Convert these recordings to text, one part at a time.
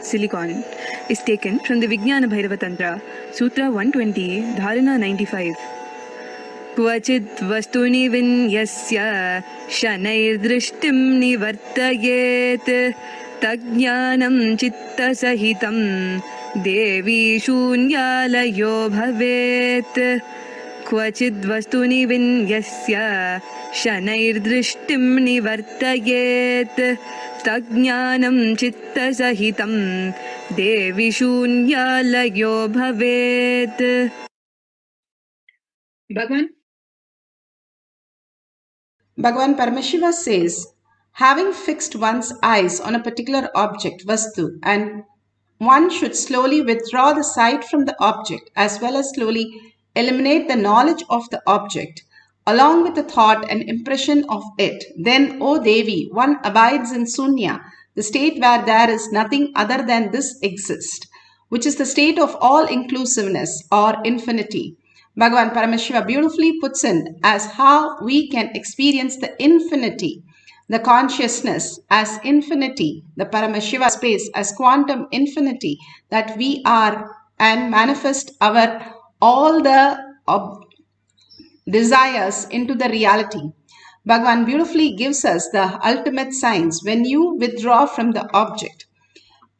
silicon is taken from the Vijnana Bhairava Tantra, Sutra 120, Dharana 95. Kvachit vastuni vinyasya shanair-drishtim nivartayet tajnanam chitta sahitam devi shunyalayo bhavet. Kvachid vastuni vinyasya shanair-drishtim nivartayet tajnanam chitta sahitam devi shunyalayo bhavet. Bhagavan Paramashiva says, having fixed one's eyes on a particular object, Vastu, and one should slowly withdraw the sight from the object as well as slowly eliminate the knowledge of the object along with the thought and impression of it. Then, O Devi, one abides in Sunya, the state where there is nothing other than this exist, which is the state of all-inclusiveness or infinity. Bhagavan Paramashiva beautifully puts in as how we can experience the infinity, the consciousness as infinity, the Paramashiva space as quantum infinity that we are, and manifest our all the desires into the reality. Bhagavan beautifully gives us the ultimate signs when you withdraw from the object.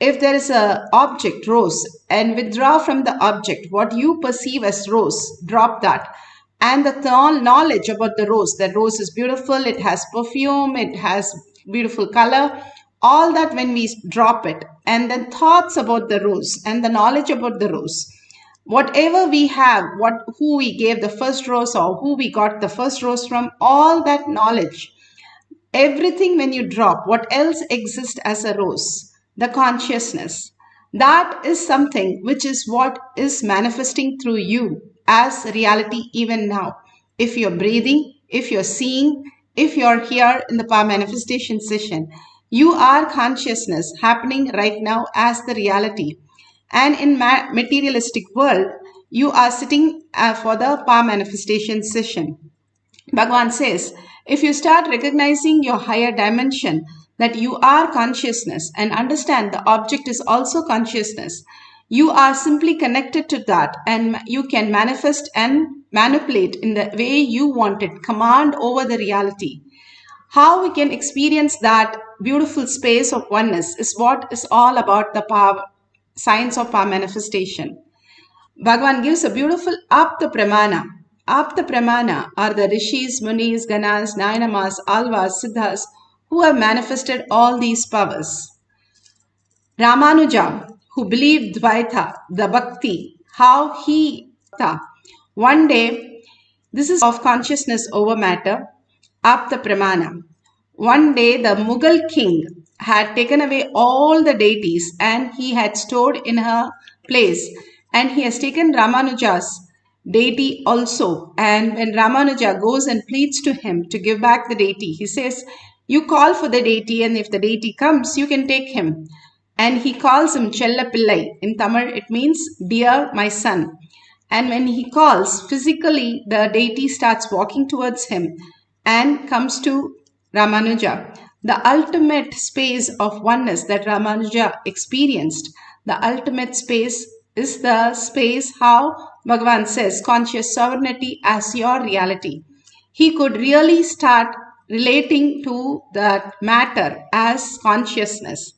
If there is a object, rose, and withdraw from the object, what you perceive as rose, drop that. And the knowledge about the rose, that rose is beautiful, it has perfume, it has beautiful color, all that when we drop it. And then thoughts about the rose and the knowledge about the rose. Whatever we have, who we gave the first rose or who we got the first rose from, all that knowledge, everything when you drop, what else exists as a rose? The consciousness. That is something which is what is manifesting through you as reality even now. If you're breathing, if you're seeing, if you're here in the power manifestation session, you are consciousness happening right now as the reality. And in materialistic world, you are sitting for the power manifestation session. Bhagavan says, if you start recognizing your higher dimension, that you are consciousness and understand the object is also consciousness, you are simply connected to that and you can manifest and manipulate in the way you want it, command over the reality. How we can experience that beautiful space of oneness is what is all about the power, science of power manifestation. Bhagavan gives a beautiful Apta Pramana. Apta Pramana are the Rishis, Munis, Ganas, Nayanamas, Alvas, Siddhas who have manifested all these powers. Ramanuja, who believed Dvaita, the Bhakti, how he, one day, this is of consciousness over matter, Apta Pramana. One day the Mughal king had taken away all the deities and he had stored in her place, and he has taken Ramanuja's deity also. And when Ramanuja goes and pleads to him to give back the deity, he says, you call for the deity and if the deity comes, you can take him. And he calls him Chella Pillai. In Tamil, it means, dear my son. And when he calls, physically the deity starts walking towards him and comes to Ramanuja. The ultimate space of oneness that Ramanuja experienced, the ultimate space is the space how Bhagavan says conscious sovereignty as your reality. He could really start relating to that matter as consciousness.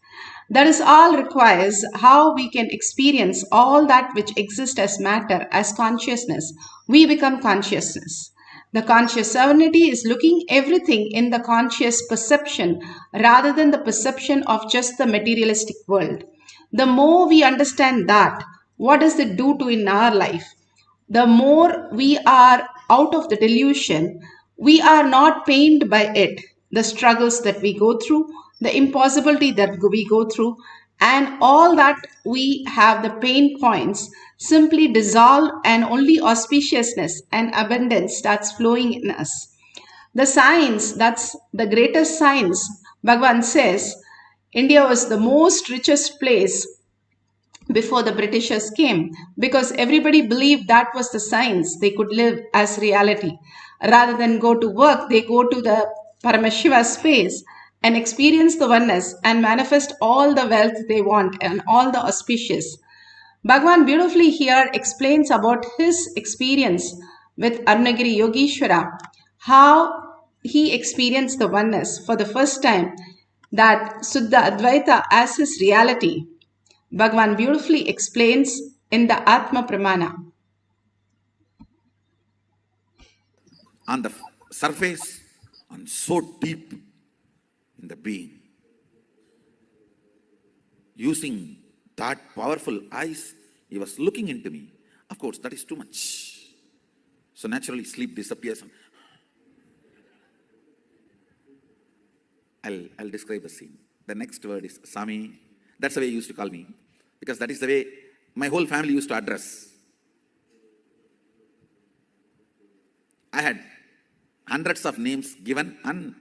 That is all requires how we can experience all that which exists as matter as consciousness. We become consciousness. The conscious sovereignty is looking everything in the conscious perception rather than the perception of just the materialistic world. The more we understand that, what does it do to in our life? The more we are out of the delusion, we are not pained by it. The struggles that we go through, the impossibility that we go through, and all that we have the pain points simply dissolve and only auspiciousness and abundance starts flowing in us. The science, that's the greatest science. Bhagavan says, India was the most richest place before the Britishers came because everybody believed that was the science they could live as reality. Rather than go to work, they go to the Paramashiva space and experience the oneness and manifest all the wealth they want and all the auspicious. Bhagwan beautifully here explains about his experience with Arunagiri Yogeshwara, how he experienced the oneness for the first time, that Suddha Advaita as his reality. Bhagwan beautifully explains in the Atma Pramana. On the surface and so deep in the being, using that powerful eyes, he was looking into me. Of course, that is too much. So naturally, sleep disappears. I'll describe the scene. The next word is Sami. That's the way he used to call me, because that is the way my whole family used to address. I had hundreds of names given and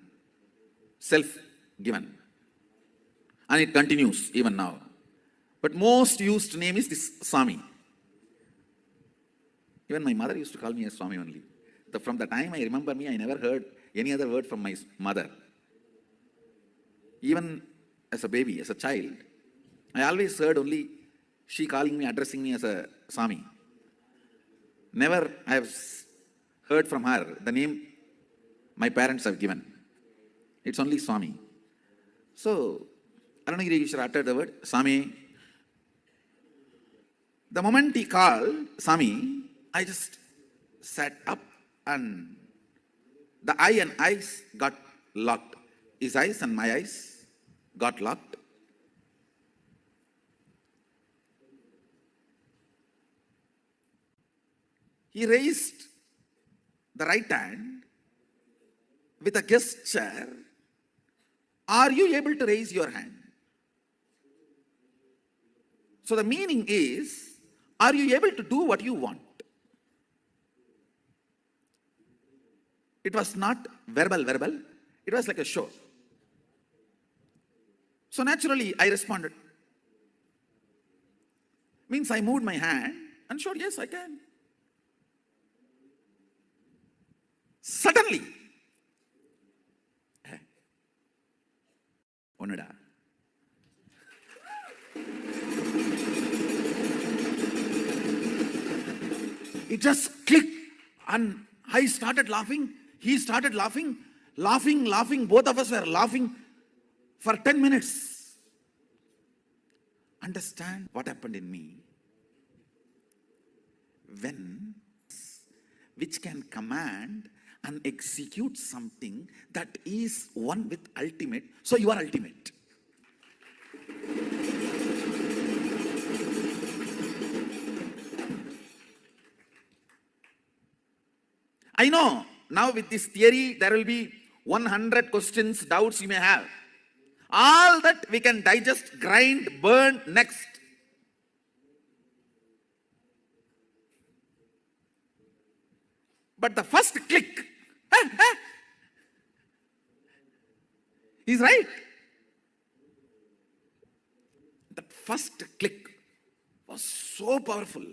self-given. And it continues even now. But most used name is this Swami. Even my mother used to call me as Swami only. From the time I remember me, I never heard any other word from my mother. Even as a baby, as a child, I always heard only she calling me, addressing me as a Swami. Never I have heard from her the name my parents have given. It's only Swami. So, Arunagiri Yogeshwara uttered the word Swami. The moment he called Swami, I just sat up and the eye and eyes got locked. His eyes and my eyes got locked. He raised the right hand with a gesture. Are you able to raise your hand? So the meaning is, are you able to do what you want? It was not verbal. It was like a show. So naturally, I responded. Means I moved my hand and showed, yes, I can. Suddenly, Onada. It just clicked and I started laughing. He started laughing. Laughing. Both of us were laughing for 10 minutes. Understand what happened in me? When, which can command and execute something that is one with ultimate. So you are ultimate. I know now with this theory there will be 100 questions, doubts you may have. All that we can digest, grind, burn next. But the first click, he's right. The first click was so powerful.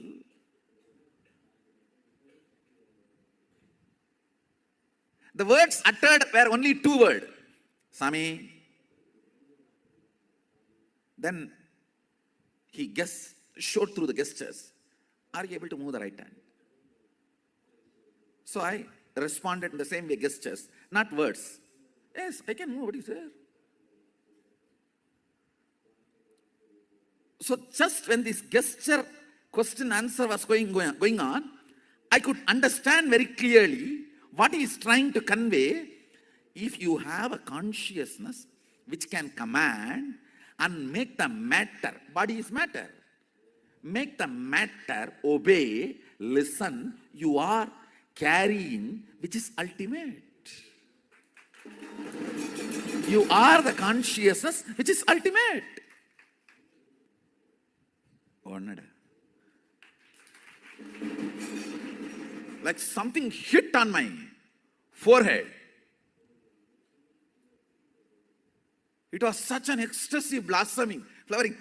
The words uttered were only two words. Swami. Then he showed through the gestures. Are you able to move the right hand? So I responded in the same way, gestures, not words. Yes, I can move. What is there? So just when this gesture, question, answer was going on, I could understand very clearly what he is trying to convey. If you have a consciousness which can command and make the matter, body is matter, make the matter obey, listen, you are carrying, which is ultimate. You are the consciousness which is ultimate. Like something hit on my forehead. It was such an ecstasy, blossoming, flowering.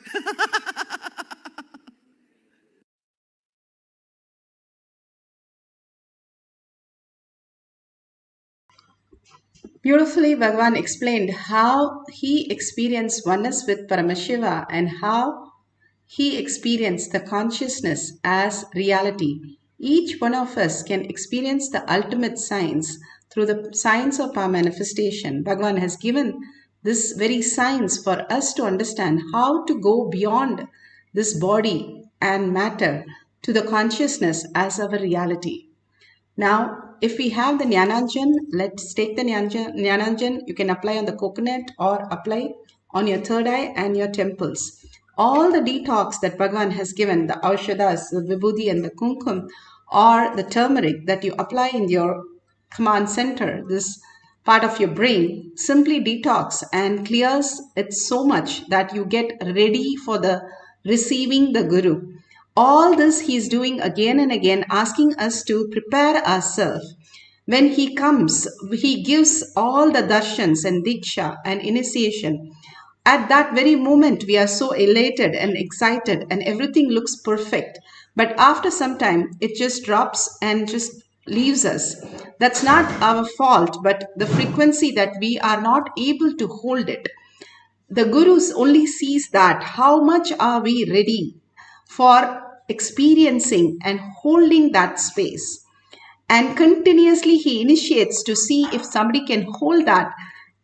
Beautifully, Bhagavan explained how he experienced oneness with Paramashiva and how he experienced the consciousness as reality. Each one of us can experience the ultimate science through the science of our manifestation. Bhagavan has given this very science for us to understand how to go beyond this body and matter to the consciousness as our reality. Now, if we have the Jnananjan, let's take the Jnananjan. You can apply on the coconut or apply on your third eye and your temples. All the detox that Bhagavan has given, the Aushadas, the Vibhuti and the Kumkum, or the turmeric that you apply in your command center, this part of your brain, simply detox and clears it so much that you get ready for the receiving the Guru. All this he is doing again and again, asking us to prepare ourselves. When he comes, he gives all the darshans and diksha and initiation. At that very moment, we are so elated and excited, and everything looks perfect. But after some time, it just drops and just leaves us. That's not our fault, but the frequency that we are not able to hold it. The Gurus only sees that how much are we ready for experiencing and holding that space. And continuously he initiates to see if somebody can hold that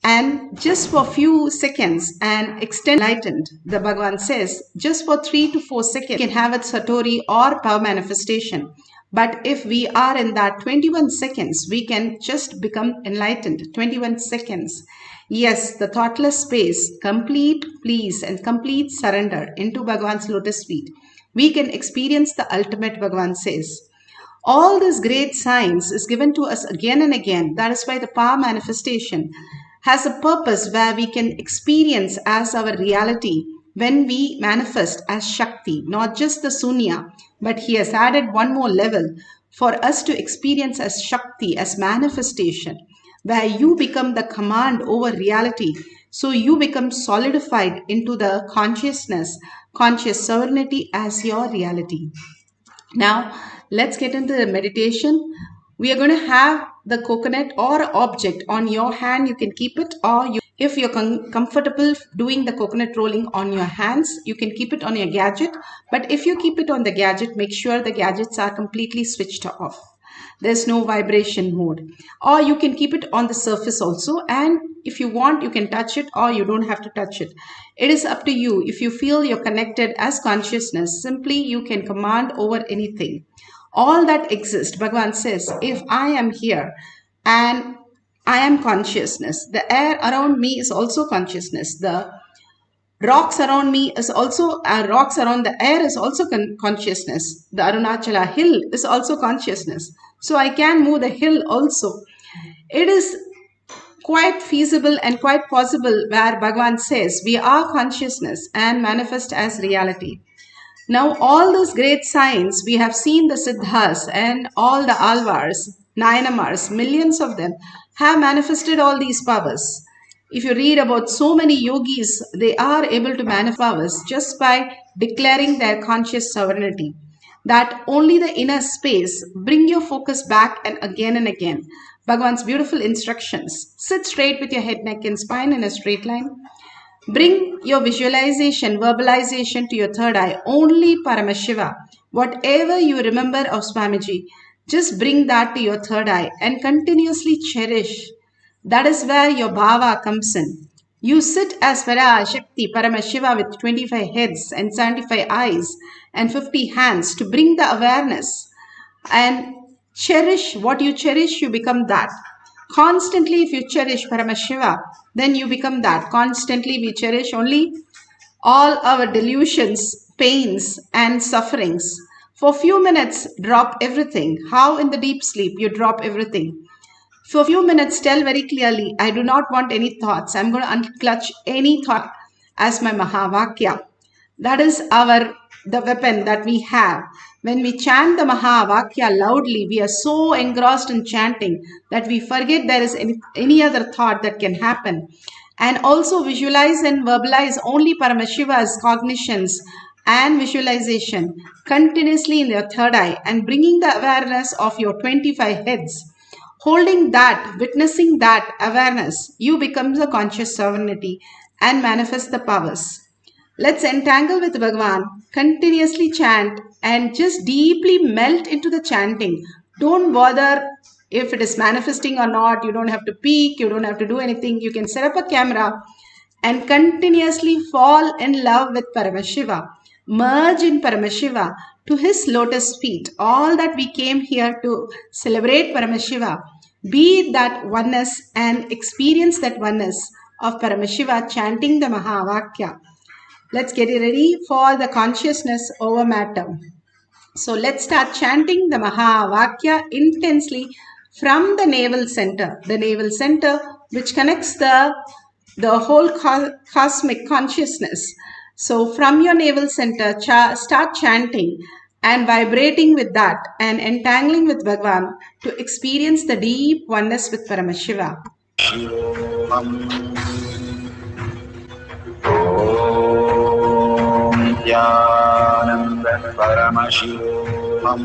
and just for few seconds and extend enlightened. The Bhagavan says just for 3 to 4 seconds you can have a satori or power manifestation. But if we are in that 21 seconds, we can just become enlightened. 21 seconds. Yes, the thoughtless space, complete please and complete surrender into Bhagavan's lotus feet. We can experience the ultimate, Bhagavan says. All this great science is given to us again and again. That is why the power manifestation has a purpose where we can experience as our reality when we manifest as Shakti, not just the Sunya, but he has added one more level for us to experience as Shakti, as manifestation, where you become the command over reality. So you become solidified into the consciousness, conscious sovereignty as your reality. Now, let's get into the meditation. We are going to have the coconut or object on your hand. You can keep it, or if you're comfortable doing the coconut rolling on your hands, you can keep it on your gadget. But if you keep it on the gadget, make sure the gadgets are completely switched off. There's no vibration mode. Or you can keep it on the surface also, and if you want, you can touch it or you don't have to touch it. It is up to you. If you feel you're connected as consciousness, simply you can command over anything. All that exists, Bhagavan says, if I am here and I am consciousness, the air around me is also consciousness. The rocks around me is also, rocks around the air is also consciousness. The Arunachala hill is also consciousness. So I can move the hill also. It is quite feasible and quite possible where Bhagavan says we are consciousness and manifest as reality. Now all this great science, we have seen the Siddhas and all the Alvars, Nayanamars, millions of them have manifested all these powers. If you read about so many yogis, they are able to manifest powers just by declaring their conscious sovereignty. That only the inner space, bring your focus back and again. Bhagavan's beautiful instructions. Sit straight with your head, neck and spine in a straight line. Bring your visualization, verbalization to your third eye. Only Paramashiva. Whatever you remember of Swamiji, just bring that to your third eye and continuously cherish. That is where your bhava comes in. You sit as Parashakti, Paramashiva with 25 heads and 75 eyes and 50 hands to bring the awareness and cherish what you cherish, you become that. Constantly, if you cherish Paramashiva, then you become that. Constantly, we cherish only all our delusions, pains, and sufferings. For a few minutes, drop everything. How in the deep sleep you drop everything. For a few minutes, tell very clearly, I do not want any thoughts. I'm going to unclutch any thought as my Mahavakya. That is the weapon that we have. When we chant the Mahavakya loudly, we are so engrossed in chanting that we forget there is any other thought that can happen. And also visualize and verbalize only Paramashiva's cognitions and visualization continuously in your third eye and bringing the awareness of your 25 heads. Holding that, witnessing that awareness, you become a conscious sovereignty and manifest the powers. Let's entangle with Bhagavan, continuously chant and just deeply melt into the chanting. Don't bother if it is manifesting or not. You don't have to peek, you don't have to do anything. You can set up a camera and continuously fall in love with Paramashiva. Merge in Paramashiva to his lotus feet. All that we came here to celebrate Paramashiva. Be that oneness and experience that oneness of Paramashiva chanting the Mahavakya. Let's get ready for the consciousness over matter. So let's start chanting the Mahavakya intensely from the navel center. The navel center which connects the whole cosmic consciousness. So from your navel center, start chanting and vibrating with that and entangling with Bhagavan to experience the deep oneness with Paramashiva. Nithyananda Paramashivoham.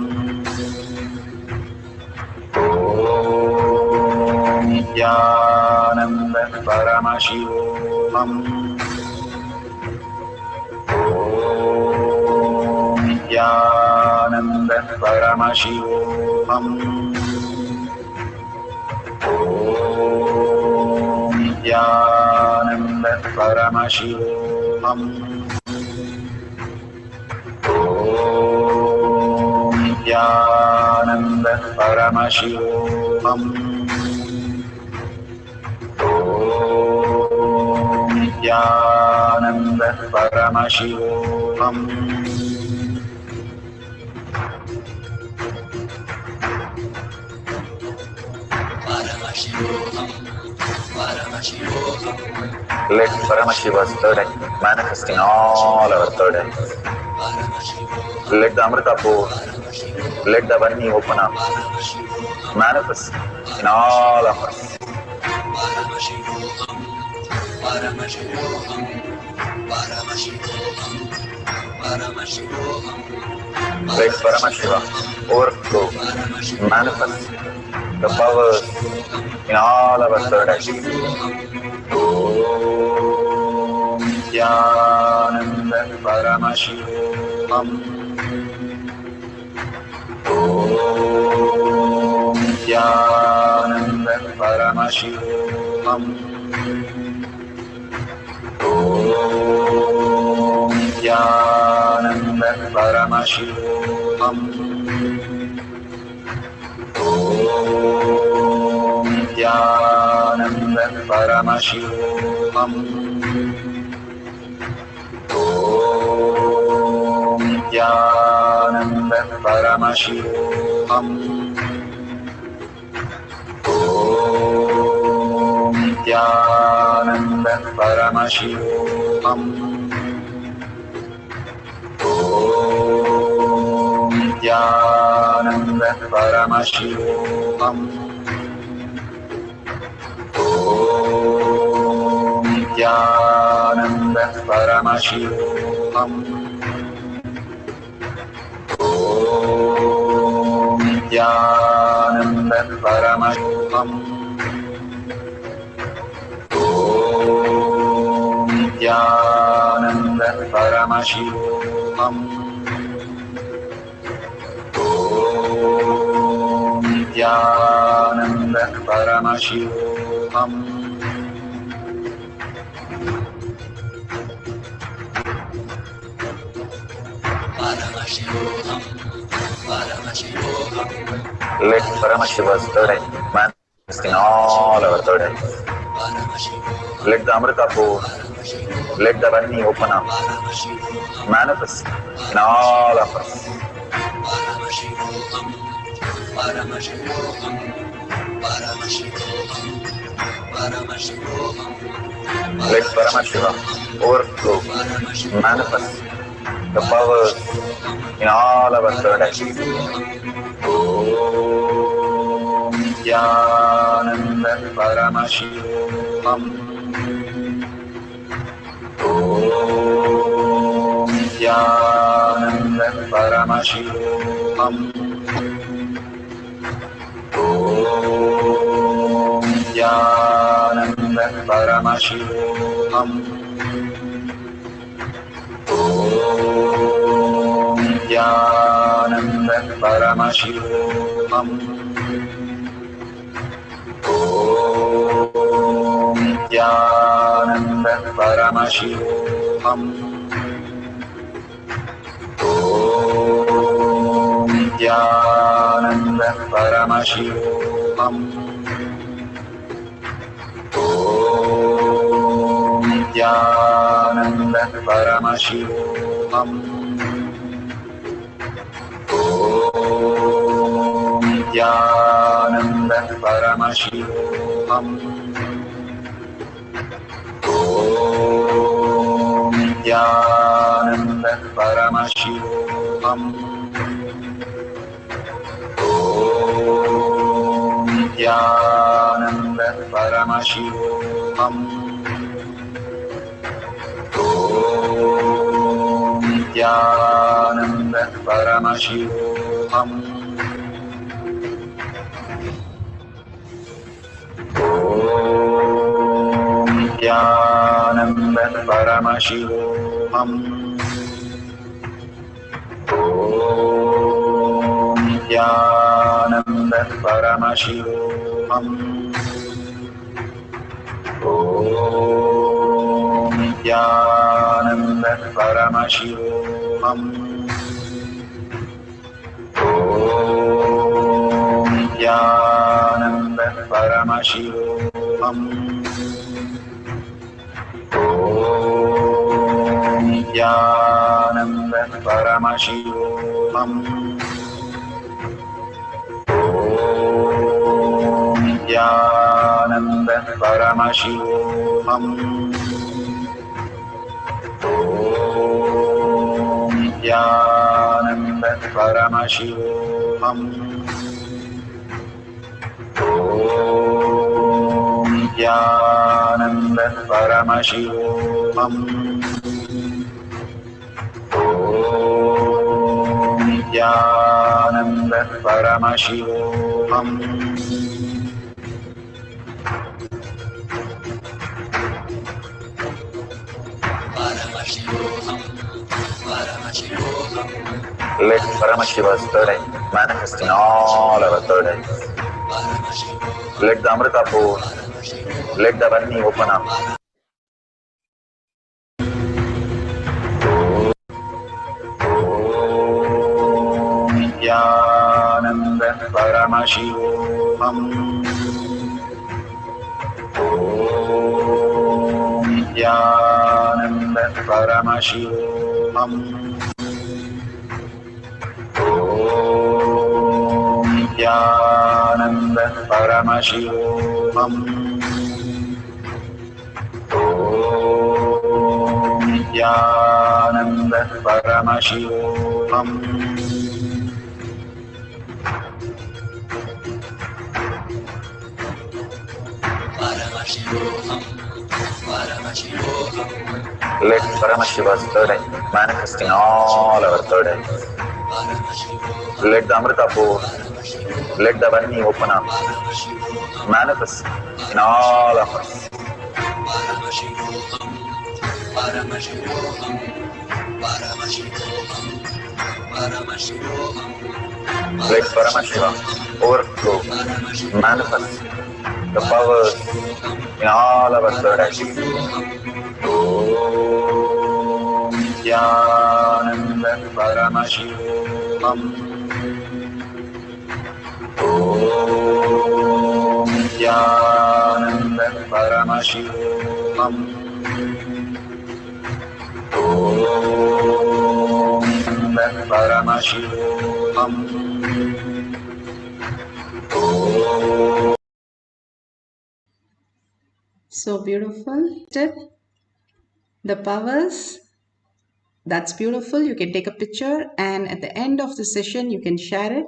Om Nithyananda Paramashivoham. Om Nithyananda Paramashivoham. Om Nithyananda Paramashivoham. Om Nithyananda Paramashivoham. Om Nithyananda Paramashivoham. Let Paramashiva's third eye manifest in all our third eyes. Let the Amrita pour, let the Varni open up, manifest in all of us. Let Paramashiva overflow, manifest the powers in all our third eyes. Om Nithyananda Paramashivoham. Om Nithyananda Paramashivoham. Om Nithyananda Paramashivoham. Om Nithyananda Paramashivoham. Om Nithyananda Paramashivoham. Om Nithyananda Paramashivoham. Om Nithyananda Paramashivoham. Om Nithyananda Paramashivoham. Om Nithyananda Paramashivoham. Om Nithyananda Paramashivoham. Om Nithyananda Paramashivoham. Let Paramashiva's third eye manifest in all our third eyes. Let the Amrita pour, let the Varni open up, manifest in all of us. Let Paramashiva overflow, manifest the powers in all our third eyes. Om Nithyananda Paramashivoham. Om Nithyananda Paramashivoham. Om Nithyananda Paramashivoham. Nithyananda Paramashivoham. Nithyananda Paramashivoham. Nithyananda Paramashivoham. Nithyananda Paramashivoham. Nithyananda Paramashivoham. Nithyananda Paramashivoham. Nithyananda Paramashivoham. Nithyananda Paramashivoham. Nithyananda Paramashivoham. Nithyananda Paramashivoham. Nithyananda Paramashivoham. Nithyananda Paramashivoham. Nithyananda Paramashivoham. Nithyananda Paramashivoham. Nithyananda Paramashivoham. Nithyananda Paramashivoham. Nithyananda Paramashivoham. Let Paramashiva's third eye manifest in all our third eyes. Let the Amrita pour, let the Varni open up. Nithyananda Paramashivoham. Nithyananda Paramashivoham. Nithyananda Paramashivoham. Nithyananda Paramashivoham. Let Paramashiva's third eye manifest in all our third eyes. Let the Amrita pour, let the Varni open up, manifest in all of us. Let Paramashiva overflow, manifest the powers in all our third eyes. Om Nithyananda Paramashivoham. Om Nithyananda Paramashivoham. Om Nithyananda Paramashivoham. So beautiful. The powers. That's beautiful. You can take a picture and at the end of the session, you can share it.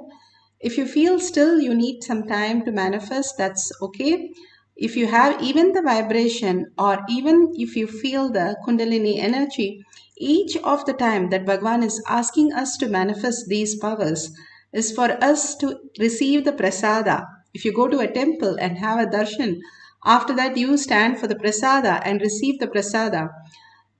If you feel still you need some time to manifest, that's okay. If you have even the vibration or even if you feel the Kundalini energy, each of the time that Bhagavan is asking us to manifest these powers is for us to receive the prasada If you go to a temple and have a darshan, after that you stand for the prasada and receive the prasada.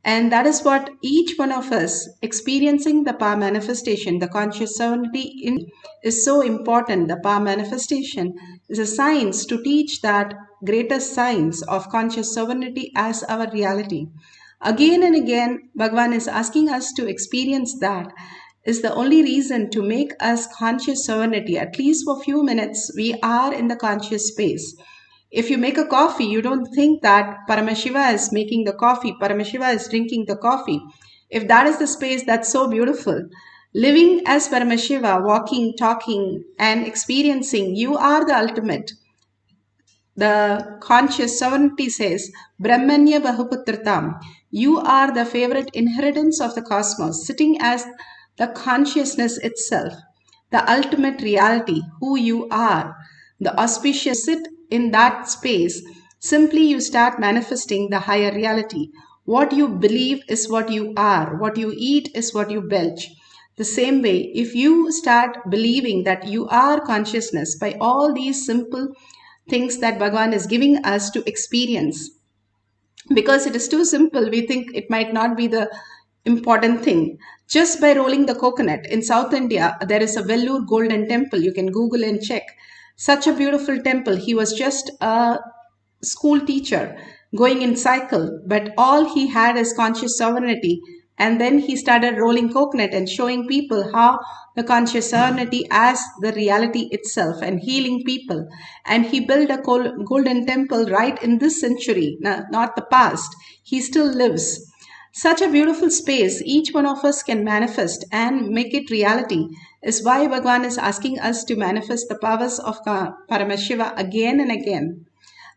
And that is what each one of us experiencing the power manifestation, the conscious sovereignty is so important. The power manifestation is a science to teach that greatest science of conscious sovereignty as our reality. Again and again, Bhagavan is asking us to experience that is the only reason to make us conscious sovereignty. At least for a few minutes, we are in the conscious space. If you make a coffee, you don't think that Paramashiva is making the coffee, Paramashiva is drinking the coffee. If that is the space, that's so beautiful. Living as Paramashiva, walking, talking, and experiencing, you are the ultimate. The conscious sovereignty says, Brahmanya Bahuputratam. You are the favorite inheritance of the cosmos, sitting as the consciousness itself, the ultimate reality, who you are. The auspicious sit in that space. Simply you start manifesting the higher reality. What you believe is what you are. What you eat is what you belch. The same way, if you start believing that you are consciousness by all these simple things that Bhagavan is giving us to experience, because it is too simple, we think it might not be the important thing. Just by rolling the coconut in South India, there is a Vellore Golden Temple. You can Google and check. Such a beautiful temple. He was just a school teacher going in cycle, but all he had is conscious sovereignty. And then he started rolling coconut and showing people how the conscious sovereignty as the reality itself and healing people. And he built a golden temple right in this century, not the past. He still lives. Such a beautiful space each one of us can manifest and make it reality is why Bhagavan is asking us to manifest the powers of Paramashiva again and again.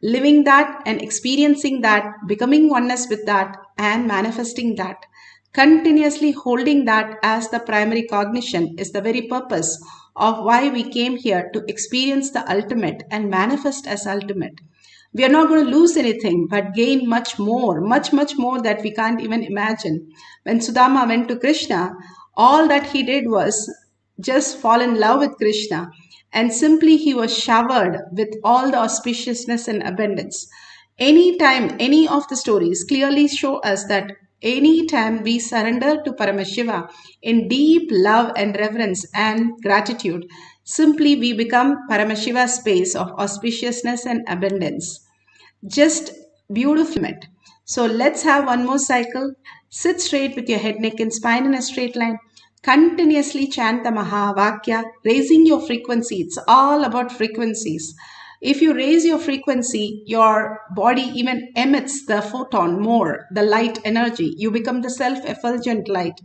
Living that and experiencing that, becoming oneness with that and manifesting that. Continuously holding that as the primary cognition is the very purpose of why we came here to experience the ultimate and manifest as ultimate. We are not going to lose anything but gain much more, much more that we can't even imagine. When Sudama went to Krishna, all that he did was just fall in love with Krishna, and simply he was showered with all the auspiciousness and abundance. Anytime, any of the stories clearly show us that anytime we surrender to Paramashiva in deep love and reverence and gratitude, simply we become Paramashiva's space of auspiciousness and abundance. Just beautiful. So let's have one more cycle. Sit straight with your head, neck and spine in a straight line. Continuously chant the Mahavakya, raising your frequency. It's all about frequencies. If you raise your frequency, your body even emits the photon more, the light energy. You become the self-effulgent light.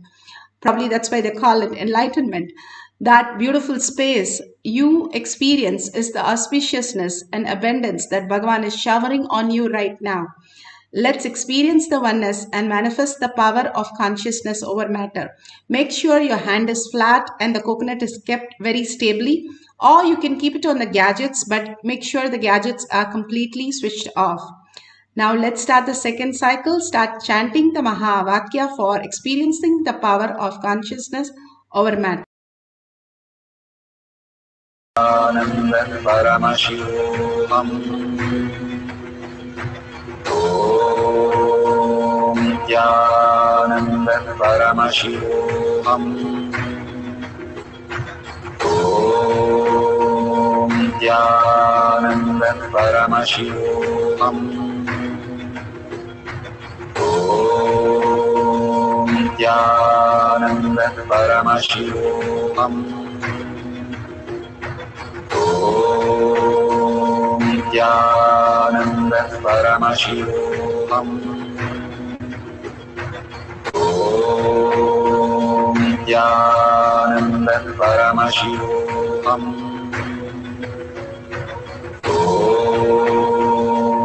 Probably that's why they call it enlightenment. That beautiful space you experience is the auspiciousness and abundance that Bhagavan is showering on you right now. Let's experience the oneness and manifest the power of consciousness over matter. Make sure your hand is flat and the coconut is kept very stably, or you can keep it on the gadgets, but make sure the gadgets are completely switched off. Now let's start the second cycle. Start chanting the Mahavakya for experiencing the power of consciousness over matter. Paramashivoham. Om Nithyananda Paramashivoham. Om Nithyananda Paramashivoham. Om Nithyananda Paramashivoham. Om Nithyananda Paramashivoham. Om Nithyananda Paramashivoham. Om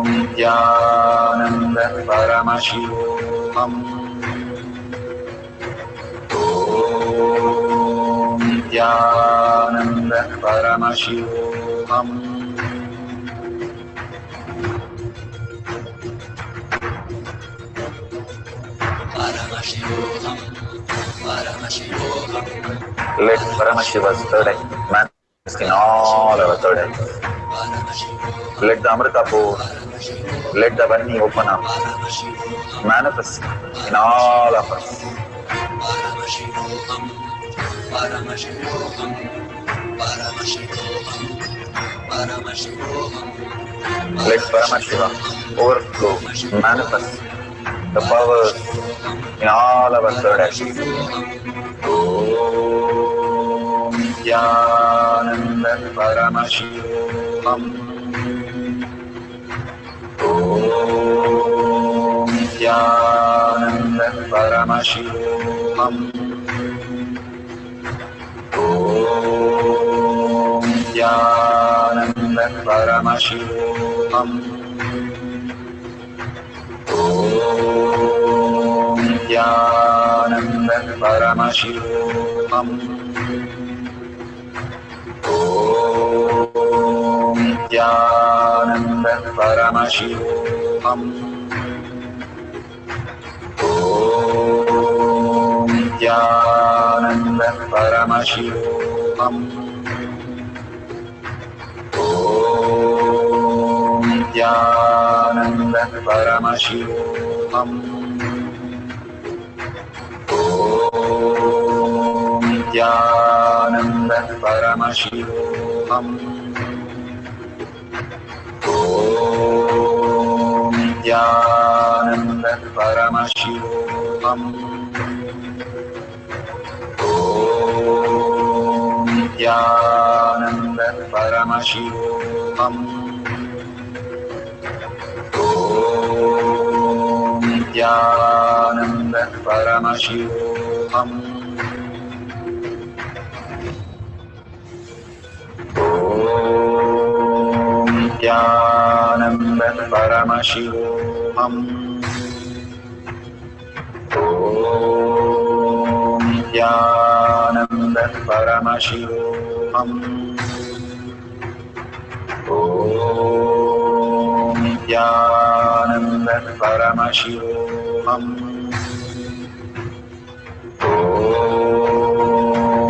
Nithyananda Paramashivoham. Om Nithyananda Paramashivoham. Paramashivoham. Let Paramashiva's third eye in all our third eyes. Let the Amrita pour, let the Vani open up, manifest in all of us. Paramashivoham, Paramashivoham, Paramashivoham, Paramashivoham. Let Paramashiva overflow, manifest the powers in all our third eyes. Om Nithyananda Paramashivam. Om Nithyananda Paramashivam. Om Nithyananda Paramashivam. Om Nithyananda Paramashivoham. Om Nithyananda Paramashivoham. Om Nithyananda Paramashivoham. Om Nithyananda Paramashivoham. Om Nithyananda Paramashivoham. Om Nithyananda Paramashivoham. Om Nithyananda Paramashivoham. Om Nithyananda Paramashivoham. Om Nithyananda Paramashivoham. Om Nithyananda Paramashivoham. Om Nithyananda Paramashivoham. Om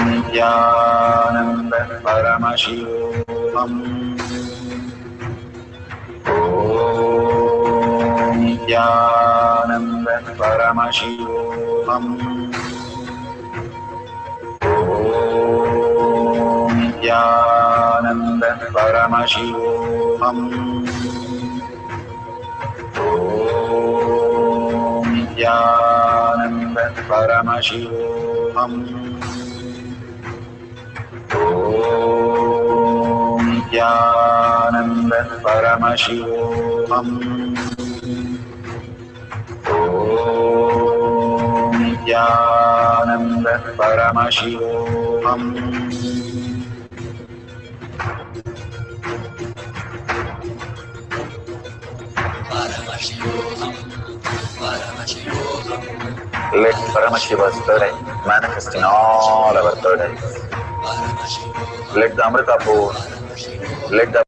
Nithyananda Paramashivoham. Om Nithyananda Paramashivoham. Om Nithyananda Paramashivoham. Om Nithyananda Paramashivoham. Om Nithyananda Paramashivoham. Om Nithyananda Paramashivoham. Paramashivoham, Paramashivoham. Let Paramashiva's third eye manifest in all our third eyes. Let the Amrita pour, let the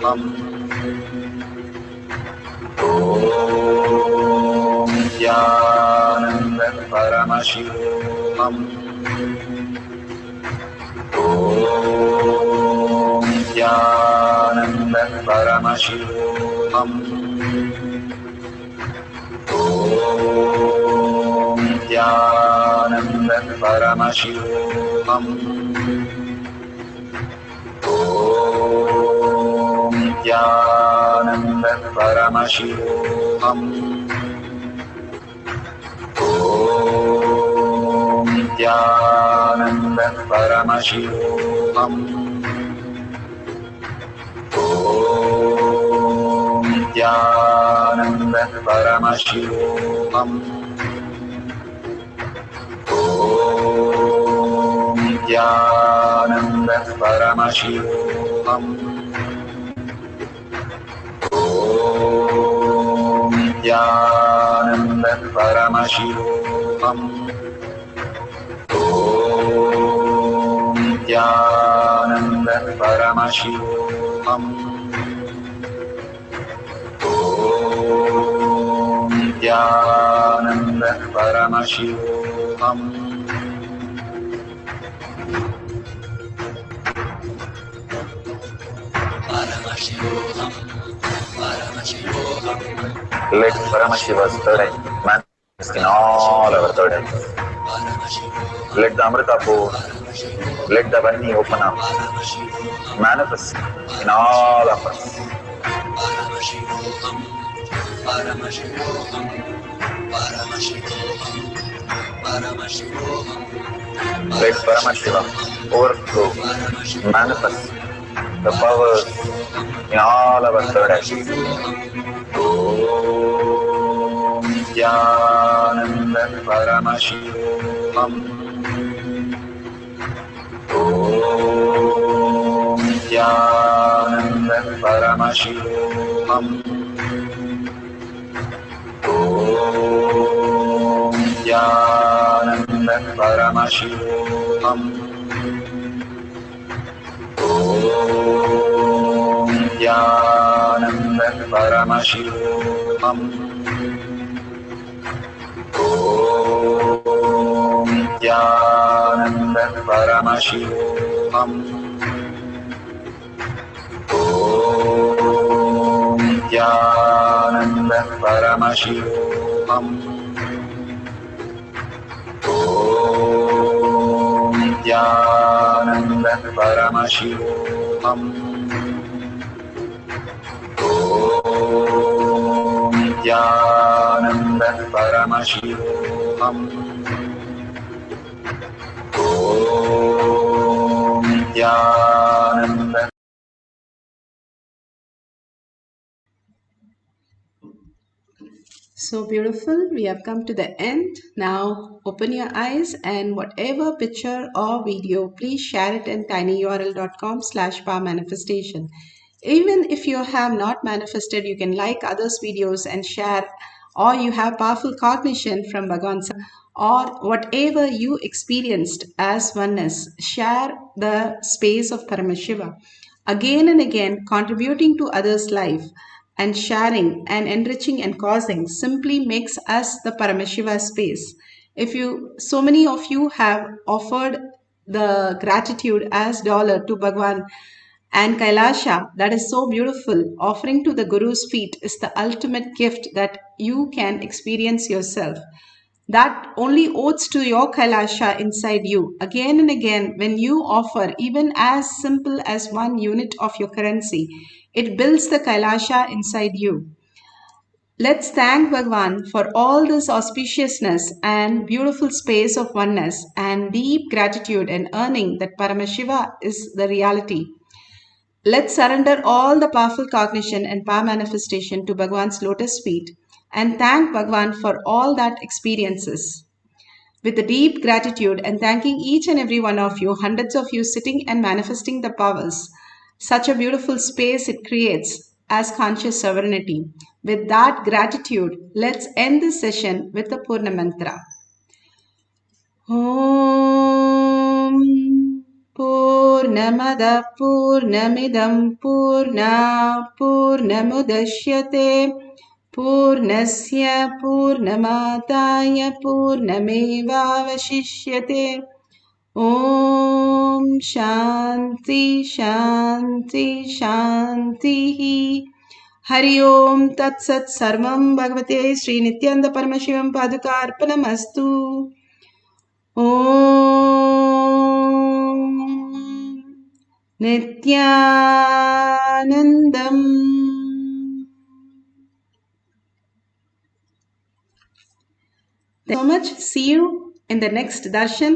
Om Nithyananda Paramashivoham. Om Nithyananda Paramashivoham. Om Nithyananda Paramashivoham. Om Nithyananda Paramashivoham. Om Nithyananda Paramashivoham. Om Nithyananda Paramashivoham. Om Nithyananda Paramashivoham. Om Nithyananda Paramashivoham. Om Nithyananda Paramashivoham. Om Nithyananda Paramashivoham. Paramashivoham, Paramashivoham, Let Paramashiva's third eye manifest in all our third eyes. Let the Amrita pour, let the Vani open up, manifest in all of us. Paramashivoham, Paramashivoham, Paramashivoham, Paramashivoham, Let Paramashiva overflow, manifest the powers in all our third eyes. Om Nithyananda Paramashivam. Om Nithyananda Paramashivam. Om Nithyananda Paramashivam. Om Nithyananda Paramashivam. Om Nithyananda Paramashivoham. Om Nithyananda Paramashivoham. Om Nithyananda Paramashivoham. Om Nithyananda Paramashivoham. Om Nithyananda. So beautiful. We have come to the end. Now open your eyes and whatever picture or video, please share it in tinyurl.com/powermanifestation. Even if you have not manifested, you can like others' videos and share, or you have powerful cognition from Bhagavan, or whatever you experienced as oneness, share the space of Paramashiva. Again and again, contributing to others' life and sharing and enriching and causing simply makes us the Paramashiva space. So many of you have offered the gratitude as dollar to Bhagwan and Kailasha, that is so beautiful. Offering to the Guru's feet is the ultimate gift that you can experience yourself. That only owes to your Kailasha inside you. Again and again, when you offer even as simple as 1 unit of your currency, it builds the Kailasha inside you. Let's thank Bhagwan for all this auspiciousness and beautiful space of oneness and deep gratitude and earning that Paramashiva is the reality. Let's surrender all the powerful cognition and power manifestation to Bhagwan's lotus feet and thank Bhagwan for all that experiences. With a deep gratitude and thanking each and every one of you, hundreds of you sitting and manifesting the powers, such a beautiful space it creates as conscious sovereignty. With that gratitude, let's end this session with the Purna Mantra. Om Purnamada Purnamidam Purna Purnamudashyate Purnasya Purnamadaya Purnamevavashishyate. Om Shanti Shanti Shanti. Hari Om Tat Sat Sarvam Bhagavate Sri Nithyananda Paramashivam Padukarpanamastu. Om Nithyanandam. Thank you so much. See you in the next darshan.